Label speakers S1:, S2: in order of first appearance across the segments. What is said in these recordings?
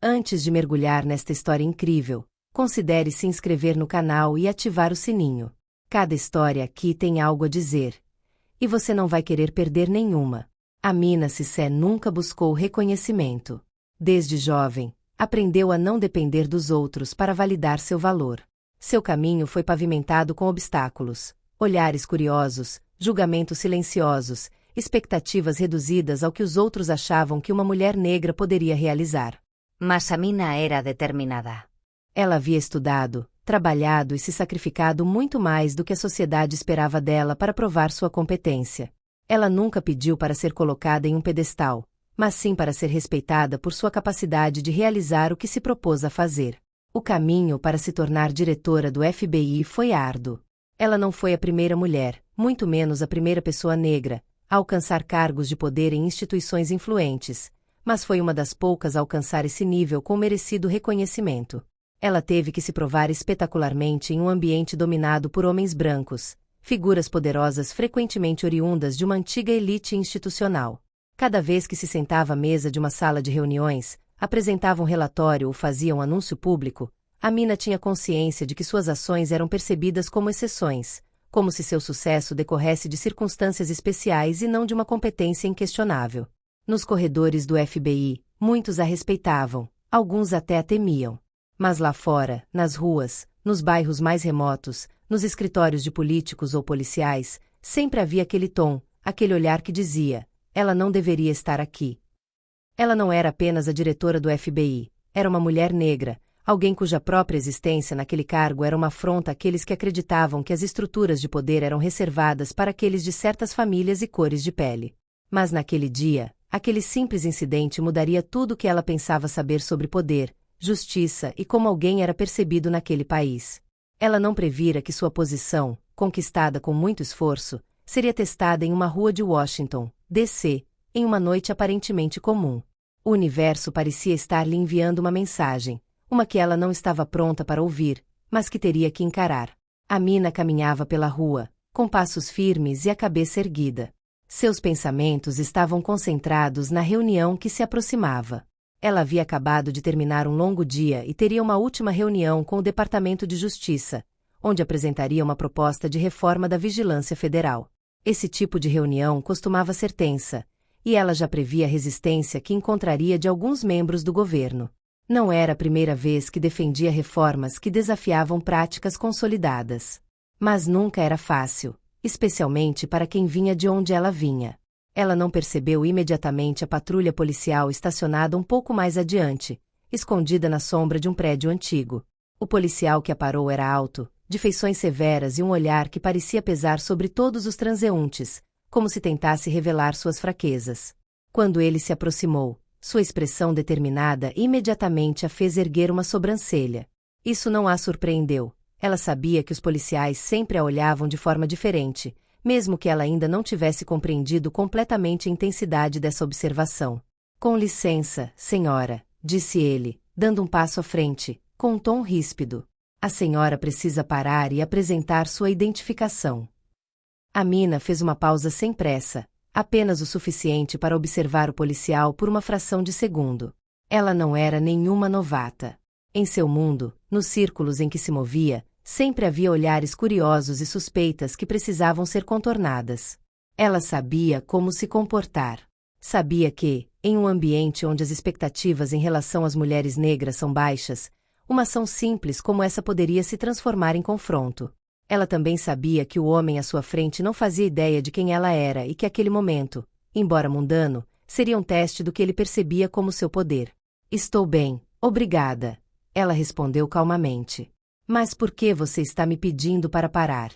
S1: Antes de mergulhar nesta história incrível, considere se inscrever no canal e ativar o sininho. Cada história aqui tem algo a dizer. E você não vai querer perder nenhuma. Amina Cissé nunca buscou reconhecimento. Desde jovem, aprendeu a não depender dos outros para validar seu valor. Seu caminho foi pavimentado com obstáculos, olhares curiosos, julgamentos silenciosos, expectativas reduzidas ao que os outros achavam que uma mulher negra poderia realizar.
S2: Mas Amina era determinada.
S1: Ela havia estudado, trabalhado e se sacrificado muito mais do que a sociedade esperava dela para provar sua competência. Ela nunca pediu para ser colocada em um pedestal, mas sim para ser respeitada por sua capacidade de realizar o que se propôs a fazer. O caminho para se tornar diretora do FBI foi árduo. Ela não foi a primeira mulher, muito menos a primeira pessoa negra, a alcançar cargos de poder em instituições influentes, mas foi uma das poucas a alcançar esse nível com merecido reconhecimento. Ela teve que se provar espetacularmente em um ambiente dominado por homens brancos, figuras poderosas frequentemente oriundas de uma antiga elite institucional. Cada vez que se sentava à mesa de uma sala de reuniões, apresentava um relatório ou fazia um anúncio público, Amina tinha consciência de que suas ações eram percebidas como exceções, como se seu sucesso decorresse de circunstâncias especiais e não de uma competência inquestionável. Nos corredores do FBI, muitos a respeitavam, alguns até a temiam. Mas lá fora, nas ruas, nos bairros mais remotos, nos escritórios de políticos ou policiais, sempre havia aquele tom, aquele olhar que dizia: ela não deveria estar aqui. Ela não era apenas a diretora do FBI, era uma mulher negra, alguém cuja própria existência naquele cargo era uma afronta àqueles que acreditavam que as estruturas de poder eram reservadas para aqueles de certas famílias e cores de pele. Mas naquele dia, aquele simples incidente mudaria tudo o que ela pensava saber sobre poder, justiça e como alguém era percebido naquele país. Ela não previra que sua posição, conquistada com muito esforço, seria testada em uma rua de Washington, D.C., em uma noite aparentemente comum. O universo parecia estar lhe enviando uma mensagem, uma que ela não estava pronta para ouvir, mas que teria que encarar. Amina caminhava pela rua, com passos firmes e a cabeça erguida. Seus pensamentos estavam concentrados na reunião que se aproximava. Ela havia acabado de terminar um longo dia e teria uma última reunião com o Departamento de Justiça, onde apresentaria uma proposta de reforma da Vigilância Federal. Esse tipo de reunião costumava ser tensa, e ela já previa a resistência que encontraria de alguns membros do governo. Não era a primeira vez que defendia reformas que desafiavam práticas consolidadas. Mas nunca era fácil, especialmente para quem vinha de onde ela vinha. Ela não percebeu imediatamente a patrulha policial estacionada um pouco mais adiante, escondida na sombra de um prédio antigo. O policial que a parou era alto, de feições severas e um olhar que parecia pesar sobre todos os transeuntes, como se tentasse revelar suas fraquezas. Quando ele se aproximou, sua expressão determinada imediatamente a fez erguer uma sobrancelha. Isso não a surpreendeu. Ela sabia que os policiais sempre a olhavam de forma diferente, mesmo que ela ainda não tivesse compreendido completamente a intensidade dessa observação. Com licença, senhora, disse ele, dando um passo à frente, com um tom ríspido. A senhora precisa parar e apresentar sua identificação. Amina fez uma pausa sem pressa, apenas o suficiente para observar o policial por uma fração de segundo. Ela não era nenhuma novata. Em seu mundo, nos círculos em que se movia, sempre havia olhares curiosos e suspeitas que precisavam ser contornadas. Ela sabia como se comportar. Sabia que, em um ambiente onde as expectativas em relação às mulheres negras são baixas, uma ação simples como essa poderia se transformar em confronto. Ela também sabia que o homem à sua frente não fazia ideia de quem ela era e que aquele momento, embora mundano, seria um teste do que ele percebia como seu poder. Estou bem, obrigada, ela respondeu calmamente. Mas por que você está me pedindo para parar?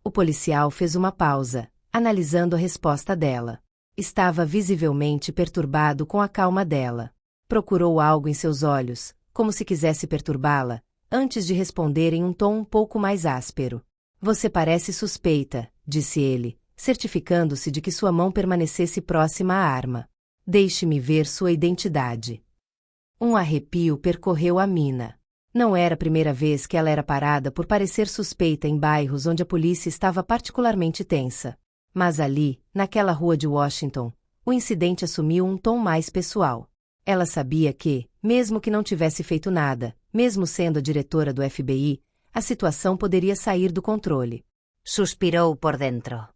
S1: O policial fez uma pausa, analisando a resposta dela. Estava visivelmente perturbado com a calma dela. Procurou algo em seus olhos, como se quisesse perturbá-la, antes de responder em um tom um pouco mais áspero. Você parece suspeita, disse ele, certificando-se de que sua mão permanecesse próxima à arma. Deixe-me ver sua identidade. Um arrepio percorreu Amina. Não era a primeira vez que ela era parada por parecer suspeita em bairros onde a polícia estava particularmente tensa. Mas ali, naquela rua de Washington, o incidente assumiu um tom mais pessoal. Ela sabia que, mesmo que não tivesse feito nada, mesmo sendo a diretora do FBI, a situação poderia sair do controle.
S2: Suspirou por dentro.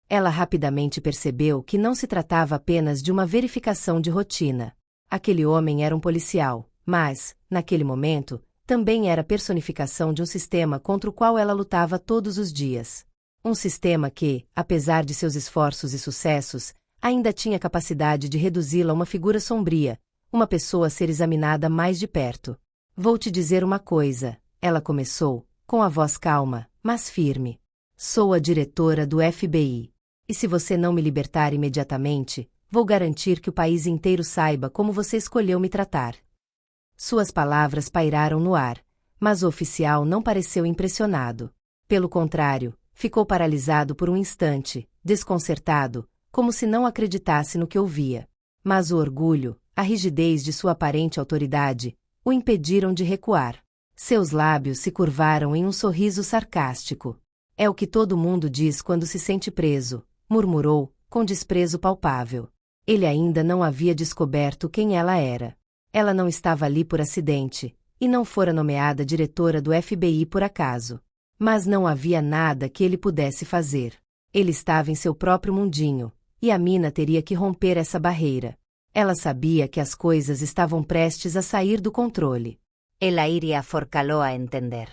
S1: Ela rapidamente percebeu que não se tratava apenas de uma verificação de rotina. Aquele homem era um policial, mas, naquele momento, também era a personificação de um sistema contra o qual ela lutava todos os dias. Um sistema que, apesar de seus esforços e sucessos, ainda tinha capacidade de reduzi-la a uma figura sombria, uma pessoa a ser examinada mais de perto. Vou te dizer uma coisa, ela começou, com a voz calma, mas firme. Sou a diretora do FBI. E se você não me libertar imediatamente, vou garantir que o país inteiro saiba como você escolheu me tratar. Suas palavras pairaram no ar, mas o oficial não pareceu impressionado. Pelo contrário, ficou paralisado por um instante, desconcertado, como se não acreditasse no que ouvia. Mas o orgulho, a rigidez de sua aparente autoridade, o impediram de recuar. Seus lábios se curvaram em um sorriso sarcástico. É o que todo mundo diz quando se sente preso, murmurou, com desprezo palpável. Ele ainda não havia descoberto quem ela era. Ela não estava ali por acidente, e não fora nomeada diretora do FBI por acaso. Mas não havia nada que ele pudesse fazer. Ele estava em seu próprio mundinho, e Amina teria que romper essa barreira. Ela sabia que as coisas estavam prestes a sair do controle.
S2: Ela iria forcalou a entender.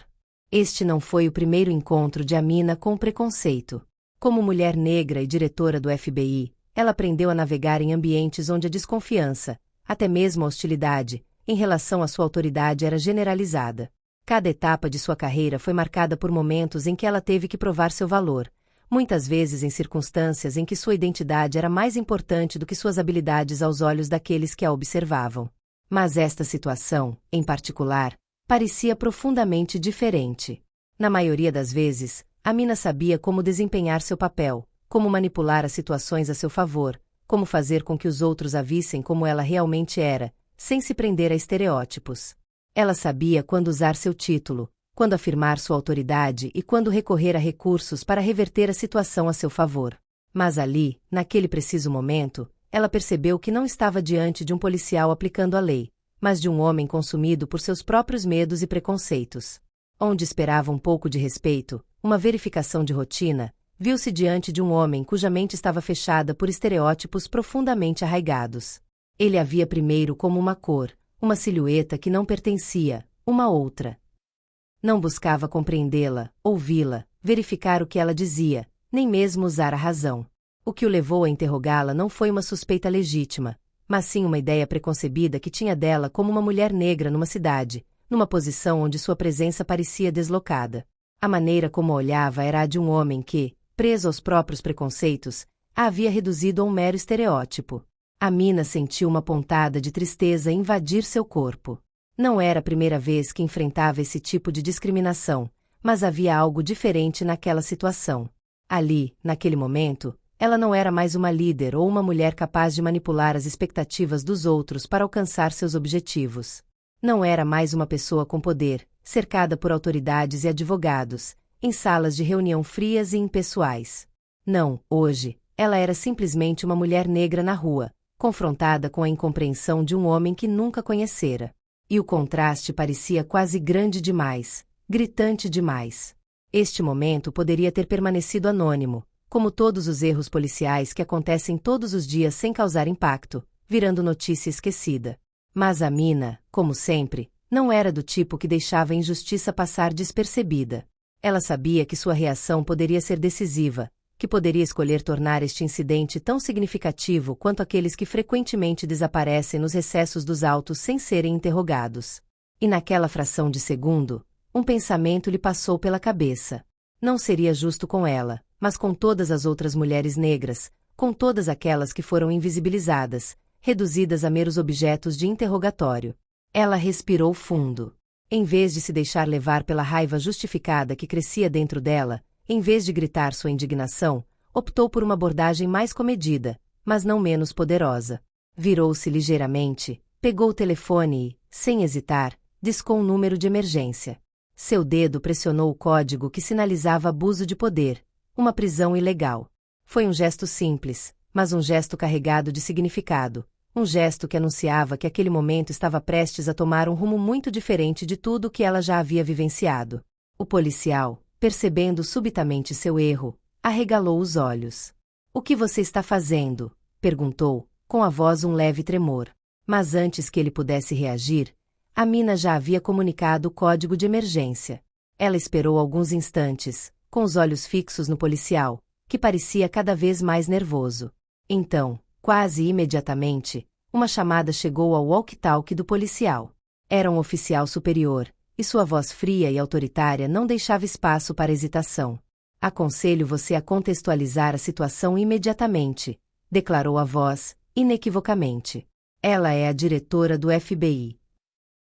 S1: Este não foi o primeiro encontro de Amina com o preconceito. Como mulher negra e diretora do FBI, ela aprendeu a navegar em ambientes onde a desconfiança, até mesmo a hostilidade, em relação à sua autoridade era generalizada. Cada etapa de sua carreira foi marcada por momentos em que ela teve que provar seu valor, muitas vezes em circunstâncias em que sua identidade era mais importante do que suas habilidades aos olhos daqueles que a observavam. Mas esta situação, em particular, parecia profundamente diferente. Na maioria das vezes, Amina sabia como desempenhar seu papel, como manipular as situações a seu favor, como fazer com que os outros a vissem como ela realmente era, sem se prender a estereótipos. Ela sabia quando usar seu título, quando afirmar sua autoridade e quando recorrer a recursos para reverter a situação a seu favor. Mas ali, naquele preciso momento, ela percebeu que não estava diante de um policial aplicando a lei, mas de um homem consumido por seus próprios medos e preconceitos. Onde esperava um pouco de respeito, uma verificação de rotina, viu-se diante de um homem cuja mente estava fechada por estereótipos profundamente arraigados. Ele a via primeiro como uma cor, uma silhueta que não pertencia, uma outra. Não buscava compreendê-la, ouvi-la, verificar o que ela dizia, nem mesmo usar a razão. O que o levou a interrogá-la não foi uma suspeita legítima, mas sim uma ideia preconcebida que tinha dela como uma mulher negra numa cidade, numa posição onde sua presença parecia deslocada. A maneira como a olhava era a de um homem que, preso aos próprios preconceitos, a havia reduzido a um mero estereótipo. Amina sentiu uma pontada de tristeza invadir seu corpo. Não era a primeira vez que enfrentava esse tipo de discriminação, mas havia algo diferente naquela situação. Ali, naquele momento, ela não era mais uma líder ou uma mulher capaz de manipular as expectativas dos outros para alcançar seus objetivos. Não era mais uma pessoa com poder, cercada por autoridades e advogados, em salas de reunião frias e impessoais. Não, hoje, ela era simplesmente uma mulher negra na rua, confrontada com a incompreensão de um homem que nunca conhecera. E o contraste parecia quase grande demais, gritante demais. Este momento poderia ter permanecido anônimo, como todos os erros policiais que acontecem todos os dias sem causar impacto, virando notícia esquecida. Mas Amina, como sempre, não era do tipo que deixava a injustiça passar despercebida. Ela sabia que sua reação poderia ser decisiva, que poderia escolher tornar este incidente tão significativo quanto aqueles que frequentemente desaparecem nos recessos dos autos sem serem interrogados. E naquela fração de segundo, um pensamento lhe passou pela cabeça. Não seria justo com ela, mas com todas as outras mulheres negras, com todas aquelas que foram invisibilizadas, reduzidas a meros objetos de interrogatório. Ela respirou fundo. Em vez de se deixar levar pela raiva justificada que crescia dentro dela, em vez de gritar sua indignação, optou por uma abordagem mais comedida, mas não menos poderosa. Virou-se ligeiramente, pegou o telefone e, sem hesitar, discou um número de emergência. Seu dedo pressionou o código que sinalizava abuso de poder, uma prisão ilegal. Foi um gesto simples, mas um gesto carregado de significado, Um gesto que anunciava que aquele momento estava prestes a tomar um rumo muito diferente de tudo o que ela já havia vivenciado. O policial, percebendo subitamente seu erro, arregalou os olhos. "O que você está fazendo?" perguntou, com a voz um leve tremor. Mas antes que ele pudesse reagir, Amina já havia comunicado o código de emergência. Ela esperou alguns instantes, com os olhos fixos no policial, que parecia cada vez mais nervoso. Então, quase imediatamente, uma chamada chegou ao walkie-talkie do policial. Era um oficial superior, e sua voz fria e autoritária não deixava espaço para hesitação. "Aconselho você a contextualizar a situação imediatamente", declarou a voz, inequivocamente. "Ela é a diretora do FBI."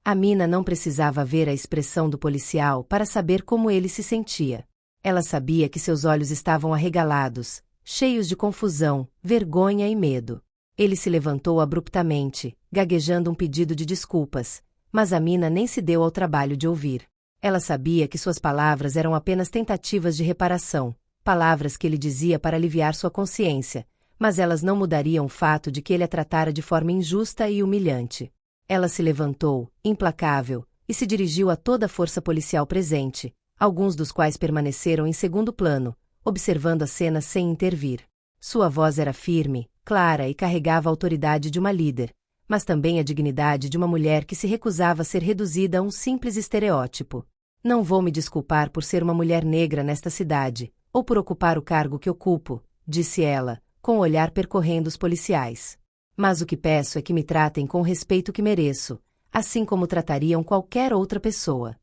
S1: Amina não precisava ver a expressão do policial para saber como ele se sentia. Ela sabia que seus olhos estavam arregalados, cheios de confusão, vergonha e medo. Ele se levantou abruptamente, gaguejando um pedido de desculpas, mas Amina nem se deu ao trabalho de ouvir. Ela sabia que suas palavras eram apenas tentativas de reparação, palavras que ele dizia para aliviar sua consciência, mas elas não mudariam o fato de que ele a tratara de forma injusta e humilhante. Ela se levantou, implacável, e se dirigiu a toda a força policial presente, alguns dos quais permaneceram em segundo plano, observando a cena sem intervir. Sua voz era firme, clara e carregava a autoridade de uma líder, mas também a dignidade de uma mulher que se recusava a ser reduzida a um simples estereótipo. "Não vou me desculpar por ser uma mulher negra nesta cidade, ou por ocupar o cargo que ocupo", disse ela, com o olhar percorrendo os policiais. "Mas o que peço é que me tratem com o respeito que mereço, assim como tratariam qualquer outra pessoa."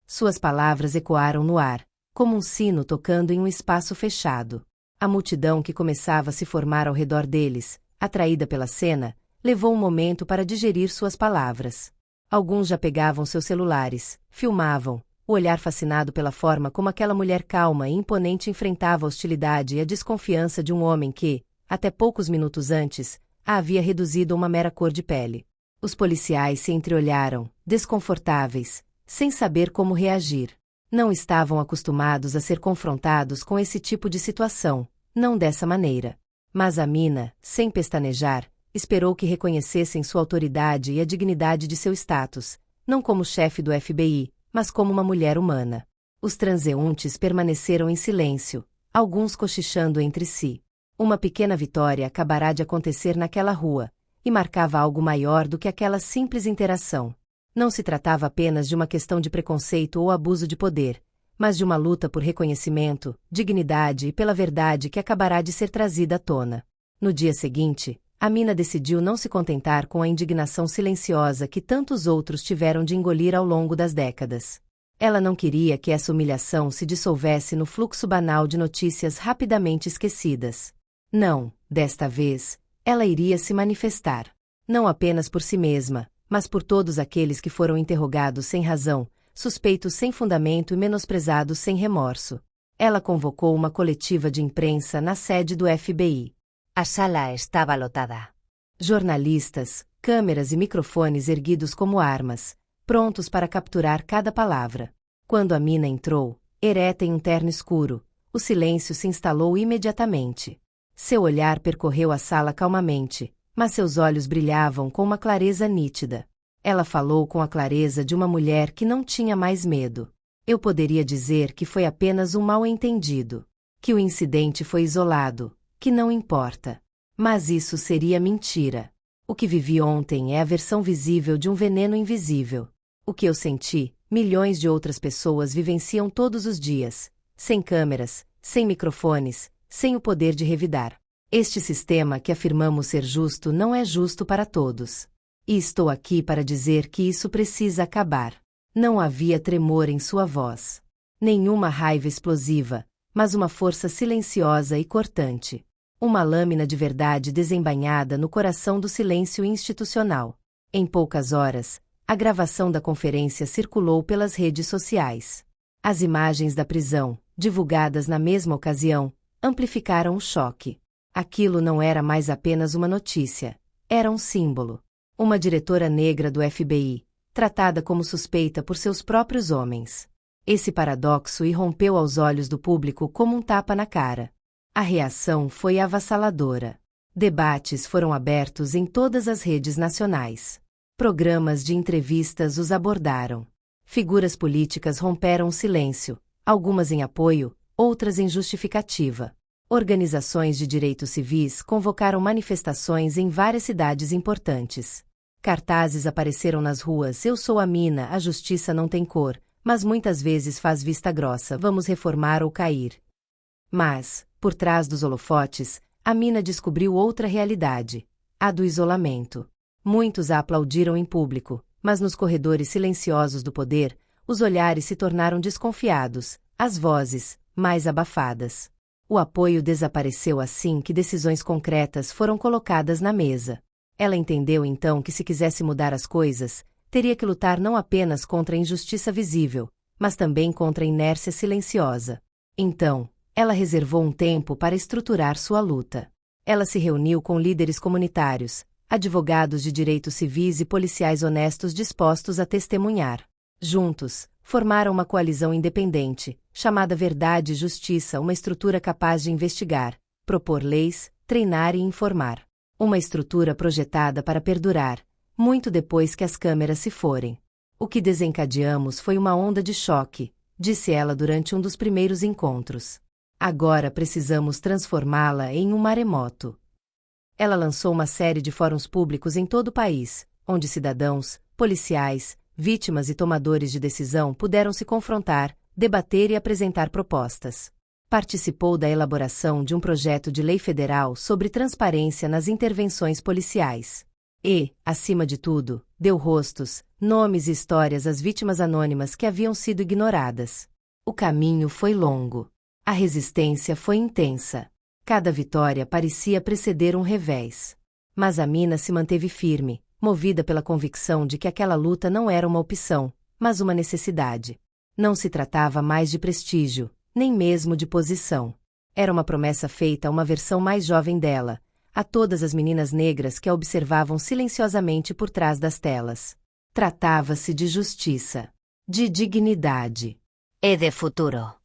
S1: Suas palavras ecoaram no ar, como um sino tocando em um espaço fechado. A multidão que começava a se formar ao redor deles, atraída pela cena, levou um momento para digerir suas palavras. Alguns já pegavam seus celulares, filmavam, o olhar fascinado pela forma como aquela mulher calma e imponente enfrentava a hostilidade e a desconfiança de um homem que, até poucos minutos antes, a havia reduzido a uma mera cor de pele. Os policiais se entreolharam, desconfortáveis, sem saber como reagir. Não estavam acostumados a ser confrontados com esse tipo de situação, não dessa maneira. Mas Amina, sem pestanejar, esperou que reconhecessem sua autoridade e a dignidade de seu status, não como chefe do FBI, mas como uma mulher humana. Os transeuntes permaneceram em silêncio, alguns cochichando entre si. Uma pequena vitória acabará de acontecer naquela rua, e marcava algo maior do que aquela simples interação. Não se tratava apenas de uma questão de preconceito ou abuso de poder, mas de uma luta por reconhecimento, dignidade e pela verdade que acabará de ser trazida à tona. No dia seguinte, Amina decidiu não se contentar com a indignação silenciosa que tantos outros tiveram de engolir ao longo das décadas. Ela não queria que essa humilhação se dissolvesse no fluxo banal de notícias rapidamente esquecidas. Não, desta vez, ela iria se manifestar. Não apenas por si mesma, mas por todos aqueles que foram interrogados sem razão, suspeitos sem fundamento e menosprezados sem remorso. Ela convocou uma coletiva de imprensa na sede do FBI.
S2: A sala estava lotada.
S1: Jornalistas, câmeras e microfones erguidos como armas, prontos para capturar cada palavra. Quando Amina entrou, ereta em um terno escuro, o silêncio se instalou imediatamente. Seu olhar percorreu a sala calmamente, mas seus olhos brilhavam com uma clareza nítida. Ela falou com a clareza de uma mulher que não tinha mais medo. "Eu poderia dizer que foi apenas um mal-entendido, que o incidente foi isolado, que não importa. Mas isso seria mentira. O que vivi ontem é a versão visível de um veneno invisível. O que eu senti, milhões de outras pessoas vivenciam todos os dias, sem câmeras, sem microfones, sem o poder de revidar. Este sistema que afirmamos ser justo não é justo para todos. E estou aqui para dizer que isso precisa acabar." Não havia tremor em sua voz. Nenhuma raiva explosiva, mas uma força silenciosa e cortante. Uma lâmina de verdade desembainhada no coração do silêncio institucional. Em poucas horas, a gravação da conferência circulou pelas redes sociais. As imagens da prisão, divulgadas na mesma ocasião, amplificaram o choque. Aquilo não era mais apenas uma notícia, era um símbolo. Uma diretora negra do FBI, tratada como suspeita por seus próprios homens. Esse paradoxo irrompeu aos olhos do público como um tapa na cara. A reação foi avassaladora. Debates foram abertos em todas as redes nacionais. Programas de entrevistas os abordaram. Figuras políticas romperam o silêncio, algumas em apoio, outras em justificativa. Organizações de direitos civis convocaram manifestações em várias cidades importantes. Cartazes apareceram nas ruas: "Eu sou a mina, a justiça não tem cor, mas muitas vezes faz vista grossa, vamos reformar ou cair." Mas, por trás dos holofotes, a mina descobriu outra realidade: a do isolamento. Muitos a aplaudiram em público, mas nos corredores silenciosos do poder, os olhares se tornaram desconfiados, as vozes, mais abafadas. O apoio desapareceu assim que decisões concretas foram colocadas na mesa. Ela entendeu então que se quisesse mudar as coisas, teria que lutar não apenas contra a injustiça visível, mas também contra a inércia silenciosa. Então, ela reservou um tempo para estruturar sua luta. Ela se reuniu com líderes comunitários, advogados de direitos civis e policiais honestos dispostos a testemunhar. Juntos, formaram uma coalizão independente, chamada Verdade e Justiça, uma estrutura capaz de investigar, propor leis, treinar e informar. Uma estrutura projetada para perdurar, muito depois que as câmeras se forem. "O que desencadeamos foi uma onda de choque", disse ela durante um dos primeiros encontros. "Agora precisamos transformá-la em um maremoto." Ela lançou uma série de fóruns públicos em todo o país, onde cidadãos, policiais, vítimas e tomadores de decisão puderam se confrontar, debater e apresentar propostas. Participou da elaboração de um projeto de lei federal sobre transparência nas intervenções policiais. E, acima de tudo, deu rostos, nomes e histórias às vítimas anônimas que haviam sido ignoradas. O caminho foi longo. A resistência foi intensa. Cada vitória parecia preceder um revés. Mas a mina se manteve firme, movida pela convicção de que aquela luta não era uma opção, mas uma necessidade. Não se tratava mais de prestígio, nem mesmo de posição. Era uma promessa feita a uma versão mais jovem dela, a todas as meninas negras que a observavam silenciosamente por trás das telas. Tratava-se de justiça, de dignidade
S2: E de futuro.